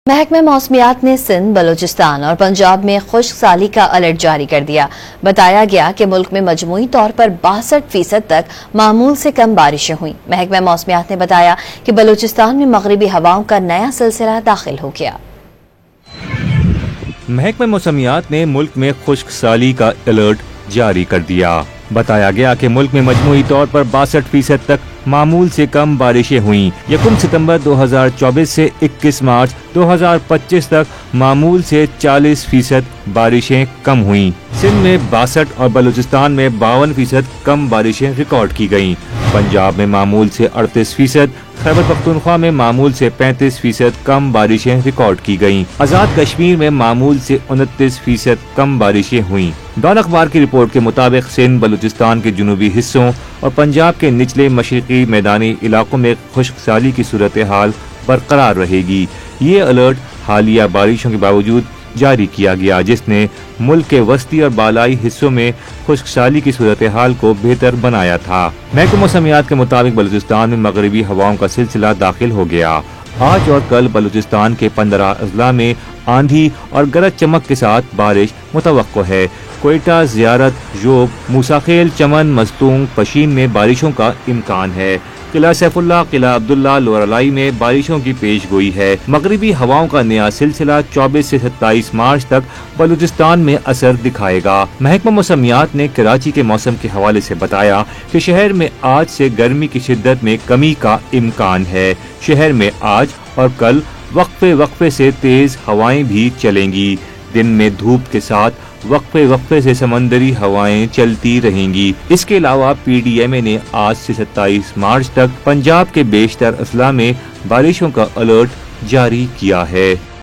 محکمہ موسمیات نے سندھ، بلوچستان اور پنجاب میں خشک سالی کا الرٹ جاری کر دیا۔ بتایا گیا کہ ملک میں مجموعی طور پر 62% تک معمول سے کم بارشیں ہوئیں۔ محکمہ موسمیات نے بتایا کہ بلوچستان میں مغربی ہواؤں کا نیا سلسلہ داخل ہو گیا۔ محکمہ موسمیات نے ملک میں خشک سالی کا الرٹ جاری کر دیا۔ بتایا گیا کہ ملک میں مجموعی طور پر 62% تک معمول سے کم بارشیں ہوئیں۔ 1 ستمبر 2024 سے 21 مارچ 2025 تک معمول سے 40% بارشیں کم ہوئیں۔ سندھ میں 62 اور بلوچستان میں 52% کم بارشیں ریکارڈ کی گئیں۔ پنجاب میں معمول سے 38%، خیبر پختونخوا میں معمول سے 35% کم بارشیں ریکارڈ کی گئیں۔ آزاد کشمیر میں معمول سے 29% کم بارشیں ہوئیں۔ ڈان اخبار کی رپورٹ کے مطابق سندھ، بلوچستان کے جنوبی حصوں اور پنجاب کے نچلے مشرقی میدانی علاقوں میں خشک سالی کی صورتحال برقرار رہے گی۔ یہ الرٹ حالیہ بارشوں کے باوجود جاری کیا گیا، جس نے ملک کے وسطی اور بالائی حصوں میں خشک سالی کی صورتحال کو بہتر بنایا تھا۔ محکمہ موسمیات کے مطابق بلوچستان میں مغربی ہواؤں کا سلسلہ داخل ہو گیا۔ آج اور کل بلوچستان کے 15 اضلاع میں آندھی اور گرج چمک کے ساتھ بارش متوقع ہے۔ کوئٹہ، زیارت، ژوب، موسیٰ خیل، چمن، مزتونگ، پشین میں بارشوں کا امکان ہے۔ قلعہ سیف اللہ، قلعہ عبداللہ، لوئر الائی میں بارشوں کی پیش گوئی ہے۔ مغربی ہواؤں کا نیا سلسلہ 24 سے 27 مارچ تک بلوچستان میں اثر دکھائے گا۔ محکمہ موسمیات نے کراچی کے موسم کے حوالے سے بتایا کہ شہر میں آج سے گرمی کی شدت میں کمی کا امکان ہے۔ شہر میں آج اور کل وقفے سے تیز ہوائیں بھی چلیں گی۔ دن میں دھوپ کے ساتھ وقفے سے سمندری ہوائیں چلتی رہیں گی۔ اس کے علاوہ پی ڈی ایم اے نے آج سے 27 مارچ تک پنجاب کے بیشتر اضلاع میں بارشوں کا الرٹ جاری کیا ہے۔